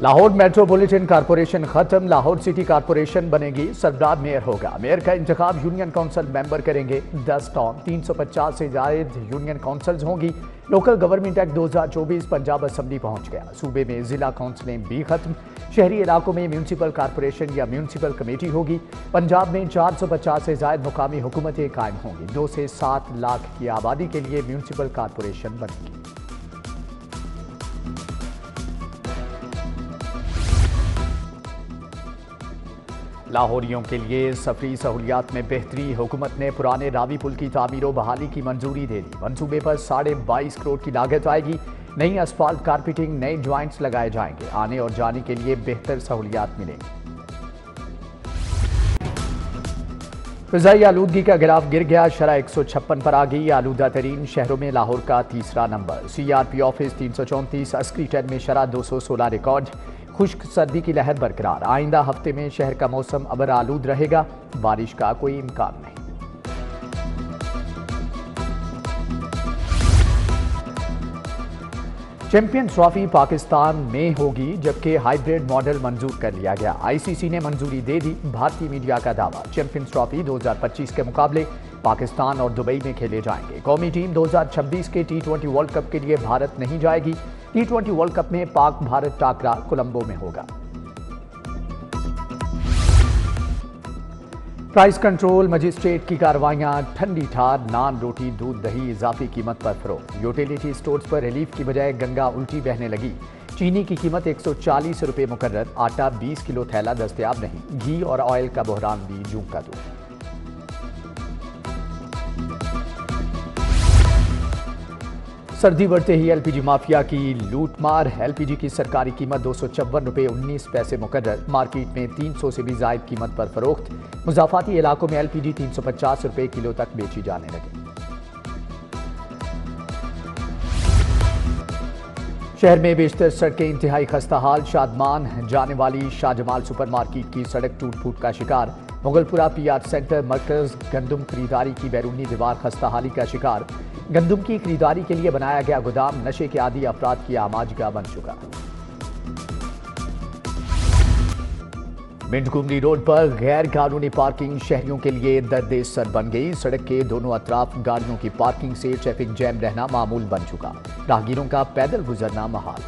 Lahore metropolitan corporation ختم، Lahore city corporation بنے گی، سربراہ میئر ہوگا۔ میئر کا انتخاب یونین کونسل ممبر کریں گے۔ 10 ٹاؤن 350 سے زائد یونین کونسلز ہوں گی۔ Local government act 2024 Punjab assembly پہنچ گیا۔ صوبے میں ضلع کونسلیں بھی ختم۔ شہری علاقوں میں میونسپل کارپوریشن یا میونسپل کمیٹی ہوگی۔ پنجاب میں 450 سے زائد مقامی حکومتیں قائم ہوں گی۔ 2 سے 7 لاکھ کی آبادی کے لیے میونسپل کارپوریشن بنے گی۔ لاہوریوں کے لیے سفری سہولیات میں بہتری، حکومت نے پرانے راوی پل کی تعمیر و بحالی کی منظوری دے دی۔ منصوبے پر 22.5 کروڑ کی لاگت آئے گی۔ نئی اسفالٹ کارپیٹنگ، نئے جوائنٹس لگائے جائیں گے۔ آنے اور جانے کے لیے بہتر سہولیات ملیں گی۔ فضائی آلودگی کا گراف گر گیا، شرح 156 پر آ گئی۔ آلودہ ترین شہروں میں لاہور کا تیسرا نمبر۔ C R P office 334، Askari ton میں شرح 216 ریکارڈ۔ خشک سردی کی لہر برقرار، آئندہ ہفتے میں شہر کا موسم ابر آلود رہے گا، بارش کا کوئی امکان نہیں۔ چیمپئنز ٹرافی پاکستان میں ہوگی، جبکہ ہائیبریڈ ماڈل منظور کر لیا گیا۔ آئی سی سی نے منظوری دے دی، بھارتی میڈیا کا دعویٰ۔ چیمپئنز ٹرافی 2025 کے مقابلے پاکستان اور دبئی میں کھیلے جائیں گے۔ قومی ٹیم 2026 کے T20 ورلڈ کپ کے لیے بھارت نہیں جائے گی۔ T20 ورلڈ کپ میں پاک بھارت ٹاکرا کولمبو میں ہوگا۔ پرائس کنٹرول مجسٹریٹ کی کارروائیاں، ٹھنڈی ٹھار، نان، روٹی، دودھ، دہی اضافی قیمت پر فروخت۔ یوٹیلیٹی سٹورز پر ریلیف کی بجائے گنگا الٹی بہنے لگی۔ چینی کی قیمت 140 روپے مقرر، آٹا 20 کلو تھیلا دستیاب نہیں۔ گھی اور آئل کا بحران بھی جوں کا تو۔ سردی بڑھتے ہی ایل پی جی مافیا کی لوٹ مار۔ ایل پی جی کی سرکاری قیمت 254 روپے 19 پیسے مقرر، مارکیٹ میں 300 سے بھی زائد قیمت پر فروخت۔ مضافاتی علاقوں میں ایل پی جی 350 روپے کلو تک بیچی جانے لگی۔ شہر میں بیشتر سڑکیں انتہائی خستہ حال، شادمان جانے والی شاہ جمال سپر مارکیٹ کی سڑک ٹوٹ پھوٹ کا شکار۔ مغل پورہ پی آر سینٹر مرکز گندم خریداری کی بیرونی دیوار خستہ حالی کا شکار۔ گندم کی خریداری کے لیے بنایا گیا گودام نشے کے عادی افراد کی آماجگاہ بن چکا۔ منٹ گمری روڈ پر غیر قانونی پارکنگ شہریوں کے لیے درد سر بن گئی۔ سڑک کے دونوں اطراف گاڑیوں کی پارکنگ سے ٹریفک جیم رہنا معمول بن چکا، راہگیروں کا پیدل گزرنا محال۔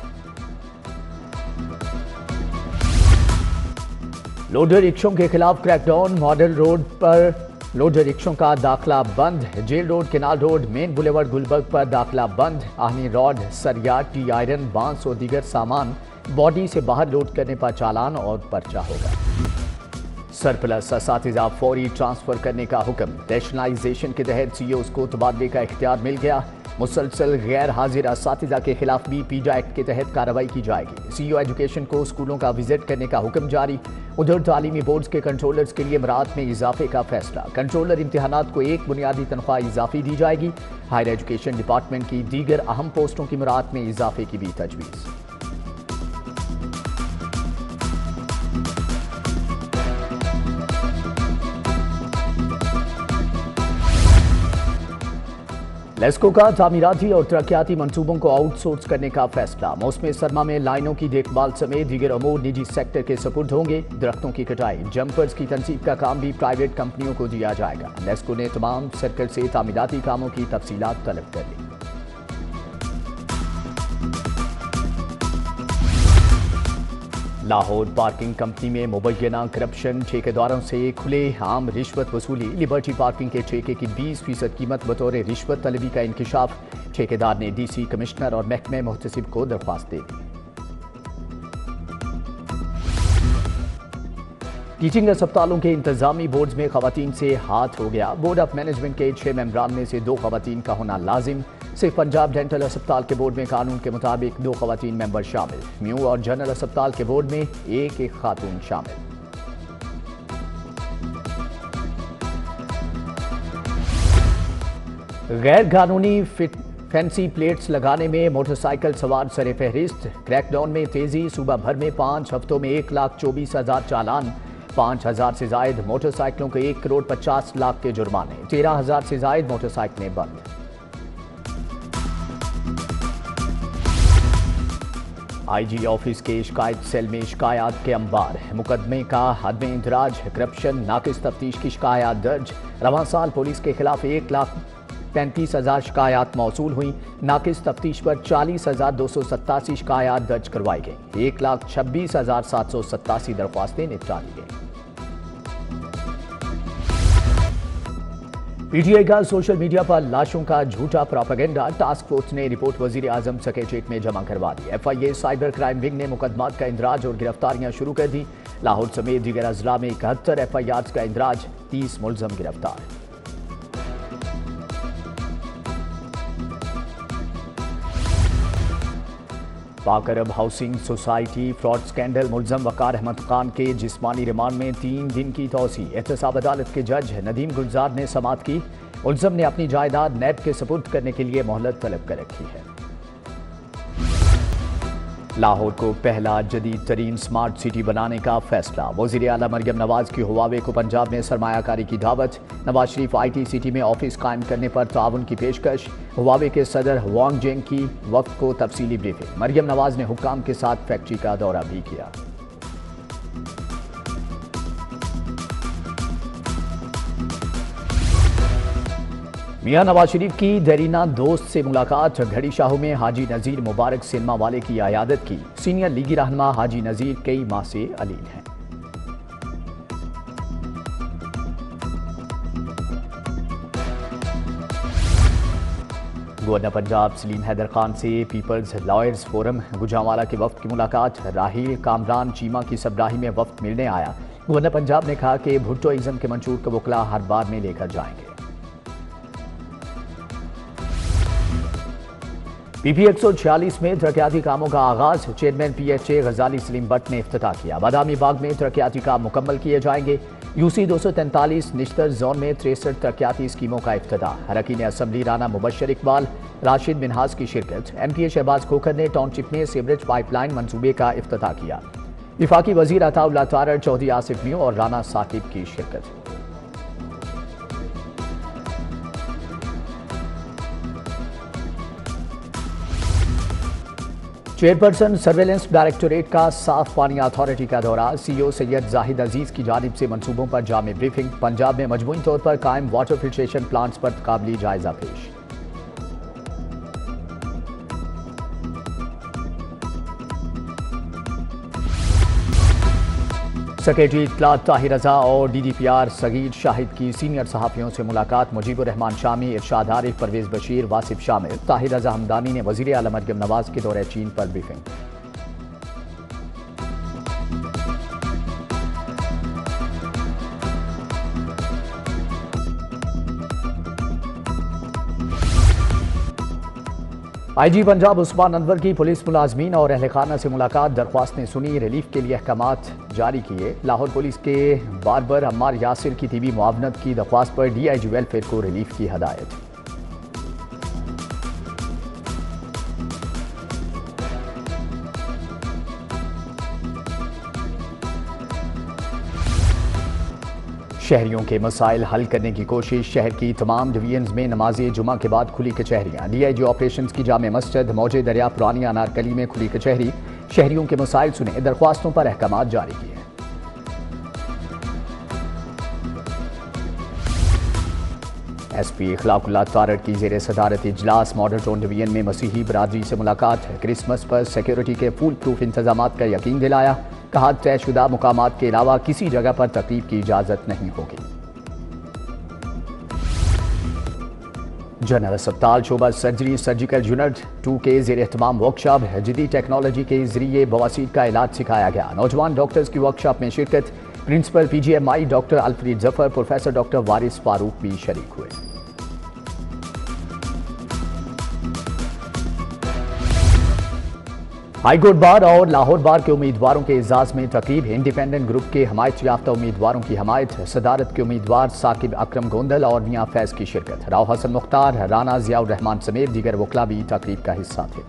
لوڈر رکشوں کے خلاف کریک ڈاؤن، ماڈل روڈ پر لوڈر رکشوں کا داخلہ بند۔ جیل روڈ، کینال روڈ، مین بولیورڈ گلبرگ پر داخلہ بند۔ آہنی راڈ، سریا، ٹی آئرن، بانس اور دیگر سامان باڈی سے باہر لوڈ کرنے پر چالان اور پرچہ ہوگا۔ سرپلس اساتذہ فوری ٹرانسفر کرنے کا حکم۔ ریشنلائزیشن کے تحت سی اوز کو تبادلے کا اختیار مل گیا۔ مسلسل غیر حاضر اساتذہ کے خلاف بھی پیجا ایکٹ کے تحت کارروائی کی جائے گی۔ سی او ایجوکیشن کو اسکولوں کا وزٹ کرنے کا حکم جاری۔ ادھر تعلیمی بورڈز کے کنٹرولرز کے لیے مراعات میں اضافے کا فیصلہ۔ کنٹرولر امتحانات کو 1 بنیادی تنخواہ اضافی دی جائے گی۔ ہائر ایجوکیشن ڈپارٹمنٹ کی دیگر اہم پوسٹوں کی مراعات میں اضافے کی بھی تجویز۔ لیسکو کا تعمیراتی اور ترقیاتی منصوبوں کو آؤٹ سورس کرنے کا فیصلہ۔ موسم سرما میں لائنوں کی دیکھ بھال سمیت دیگر امور نجی سیکٹر کے سپرد ہوں گے۔ درختوں کی کٹائی، جمپرز کی تنصیب کا کام بھی پرائیویٹ کمپنیوں کو دیا جائے گا۔ لیسکو نے تمام سرکل سے تعمیراتی کاموں کی تفصیلات طلب کر لی۔ لاہور پارکنگ کمپنی میں مبینہ کرپشن، ٹھیکیداروں سے کھلے عام رشوت وصولی۔ لبرٹی پارکنگ کے ٹھیکے کی 20% قیمت بطور رشوت طلبی کا انکشاف۔ ٹھیکیدار نے ڈی سی، کمشنر اور محکمہ محتسب کو درخواست دے دی۔ ٹیچنگ اسپتالوں کے انتظامی بورڈز میں خواتین سے ہاتھ ہو گیا۔ بورڈ آف مینجمنٹ کے 6 ممبران میں سے 2 خواتین کا ہونا لازم۔ صرف پنجاب ڈینٹل اسپتال کے بورڈ میں قانون کے مطابق 2 خواتین ممبر شامل۔ میو اور جنرل اسپتال کے بورڈ میں 1 خاتون شامل۔ غیر قانونی فینسی پلیٹس لگانے میں موٹر سائیکل سوار سر فہرست۔ کریک ڈاؤن میں تیزی، صوبہ بھر میں 5 ہفتوں میں 1,24,000 چالان۔ 5,000 سے زائد موٹر سائیکلوں کو 1,50,00,000 کے جرمانے۔ 13,000 سے زائد موٹر سائیکلیں بند۔ آئی جی آفس کے شکایت سیل میں شکایات کے انبار، مقدمے کا عدم اندراج، کرپشن، ناقص تفتیش کی شکایات درج۔ رواں سال پولیس کے خلاف 1,35,000 شکایات موصول ہوئیں، ناقص تفتیش پر 40,287 شکایات درج کروائی گئیں، 1,26,787 درخواستیں نپٹا لی گئیں۔ پی ٹی آئی کا سوشل میڈیا پر لاشوں کا جھوٹا پروپیگنڈا، ٹاسک فورس نے رپورٹ وزیر اعظم سیکریٹریٹ میں جمع کروا دی۔ F I A cyber crime wing نے مقدمات کا اندراج اور گرفتاریاں شروع کر دی۔ لاہور سمیت دیگر اضلاع میں 71 ایف آئی آرز کا اندراج، 30 ملزم گرفتار۔ پاک عرب ہاؤسنگ سوسائٹی فراڈ سکینڈل ملزم وقار احمد خان کے جسمانی ریمانڈ میں 3 دن کی توسیع، احتساب عدالت کے جج ندیم گلزار نے سماعت کی۔ ملزم نے اپنی جائیداد نیب کے سپرد کرنے کے لیے مہلت طلب کر رکھی ہے۔ لاہور کو پہلا جدید ترین سمارٹ سٹی بنانے کا فیصلہ، وزیر اعلیٰ مریم نواز کی ہواوے کو پنجاب میں سرمایہ کاری کی دعوت، Nawaz Sharif I T city میں آفس قائم کرنے پر تعاون کی پیشکش، ہواوے کے صدر وانگ جینگ کی وفد کو تفصیلی بریفنگ، مریم نواز نے حکام کے ساتھ فیکٹری کا دورہ بھی کیا۔ میاں نواز شریف کی دیرینہ دوست سے ملاقات، گھڑی شاہو میں حاجی نذیر مبارک سینما والے کی عیادت کی، سینئر لیگی رہنما حاجی نذیر کئی ماہ سے علیل ہیں۔ گورنر پنجاب سلیم حیدر خان سے پیپلز لائرز فورم گوجرانوالہ کے وفد کی ملاقات، راحیل کامران چیمہ کی سبراہی میں وفد ملنے آیا۔ گورنر پنجاب نے کہا کہ بھٹو ازم کے منشور کو وکلا ہر بار میں لے کر جائیں گے۔ پی پی 146 میں ترقیاتی کاموں کا آغاز، chairman P H A Ghazali Saleem Butt نے افتتاح کیا، بادامی باغ میں ترقیاتی کام مکمل کیے جائیں گے۔ یو سی 243 نشتر زون میں 63 ترقیاتی اسکیموں کا افتتاح، اراکین اسمبلی رانا مبشر اقبال، راشد منہاس کی شرکت، ایم پی اے شہباز کھوکھر نے ٹاؤن شپ میں سیوریج پائپ لائن منصوبے کا افتتاح کیا، وفاقی وزیر عطا اللہ تارڑ، چودھری آصف میو اور رانا ثاقب کی شرکت۔ چیئرپرسن سرویلنس ڈائریکٹوریٹ کا صاف پانی اتھارٹی کا دورہ، سی او سید زاہد عزیز کی جانب سے منصوبوں پر جامع بریفنگ، پنجاب میں مجموعی طور پر قائم واٹر فلٹریشن پلانٹس پر قابلی جائزہ پیش۔ سیکریٹری اطلاعات طاہر رضا اور ڈی ڈی پی آر سعید شاہد کی سینئر صحافیوں سے ملاقات، مجیب الرحمان شامی، ارشاد عارف، پرویز بشیر، واصف شامل، طاہر رضا ہمدانی نے وزیر اعلیٰ مریم نواز کے دورہ چین پر بریفنگ۔ آئی جی پنجاب عثمان انور کی پولیس ملازمین اور اہل خانہ سے ملاقات، درخواستیں سنی، ریلیف کے لیے احکامات جاری کیے۔ لاہور پولیس کے باربر عمار یاسر کی طبی معاونت کی درخواست پر ڈی آئی جی ویلفیئر کو ریلیف کی ہدایت۔ شہریوں کے مسائل حل کرنے کی کوشش، شہر کی تمام ڈویژنز میں نماز جمعہ کے بعد کھلی کچہریاں، ڈی آئی جی آپریشنز کی جامع مسجد، موجے دریا پرانی انارکلی میں کھلی کچہری، شہریوں کے مسائل سنے، درخواستوں پر احکامات جاری کیے۔ ایس پی اخلاق اللہ تارڑ کی زیر صدارت اجلاس، ماڈل ٹاؤن ڈویژن میں مسیحی برادری سے ملاقات، کرسمس پر سیکیورٹی کے فول پروف انتظامات کا یقین دلایا، کہا طے شدہ مقامات کے علاوہ کسی جگہ پر تقریب کی اجازت نہیں ہوگی۔ جنرل اسپتال شعبہ سرجری سرجیکل یونٹ 2 کے زیر اہتمام ورکشاپ، جدید ٹیکنالوجی کے ذریعے بواسیر کا علاج سکھایا گیا، نوجوان ڈاکٹرز کی ورکشاپ میں شرکت، پرنسپل پی جی ایم آئی ڈاکٹر الفریڈ ظفر، پروفیسر ڈاکٹر وارث فاروق بھی شریک ہوئے۔ ہائی کورٹ بار اور لاہور بار کے امیدواروں کے اعزاز میں تقریب، انڈیپینڈنٹ گروپ کے حمایت یافتہ امیدواروں کی حمایت، صدارت کے امیدوار ثاقب اکرم گوندل اور میاں فیض کی شرکت، راؤ حسن مختار، رانا ضیاء الرحمان سمیت دیگر وکلاء بھی تقریب کا حصہ تھے۔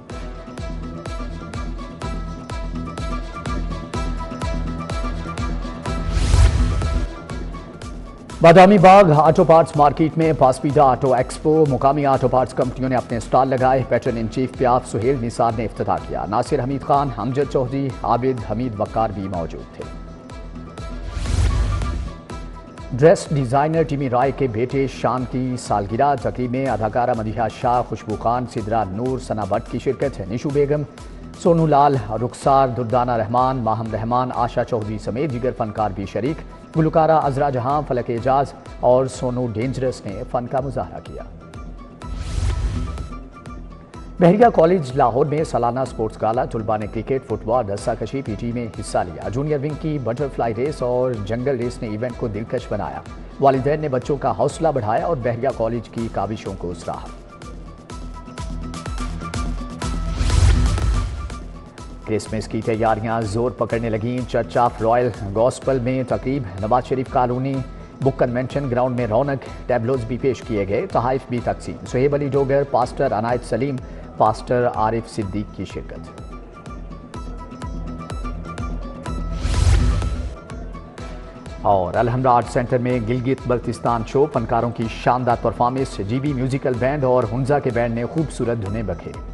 بادامی باغ آٹو پارٹس مارکیٹ میں پاسپیڈا آٹو ایکسپو مقامی آٹو پارٹس کمپنیوں نے اپنے اسٹال لگائے. پیٹرن ان چیف پیاف سہیل نثار نے افتتاح کیا. ناصر حمید خان، امجد چودھری، عابد حمید وقار بھی موجود تھے. ڈریس ڈیزائنر ٹیمی رائے کے بیٹے شان کی سالگرہ تقریب میں اداکارہ مدیحہ شاہ، خوشبو خان، سدرا نور، ثنا بٹ کی شرکت. نشو بیگم، سونو لال، رخسار، دردانہ رحمان، ماہم رحمان، آشا چودھری سمیت دیگر فنکار بھی شریک. گلوکارہ عذرا جہاں، فلک اعجاز اور سونو ڈینجرس نے فن کا مظاہرہ کیا. بحریہ کالج لاہور میں سالانہ سپورٹس گالا. طلباء نے کرکٹ، فٹ بال، رسہ کشی، پی ٹی میں حصہ لیا. جونیئر ونگ کی بٹر فلائی ریس اور جنگل ریس نے ایونٹ کو دلکش بنایا. والدین نے بچوں کا حوصلہ بڑھایا اور بحریہ کالج کی کاوشوں کو سراہا. کرسمس کی تیاریاں زور پکڑنے لگیں. چرچ آف رائل گاسپل میں تقریب. نواز شریف کالونی بک کنونشن گراؤنڈ میں رونق. ٹیبلوز بھی پیش کیے گئے. تحائف بھی تقسیم. سہیب علی ڈوگر، پاسٹر عنایت سلیم، پاسٹر عارف صدیق کی شرکت. اور الحمرا آرٹ سینٹر میں گلگت بلتستان شو. فنکاروں کی شاندار performance. G B musical band اور ہنزا کے بینڈ نے خوبصورت دھنیں بکھیری.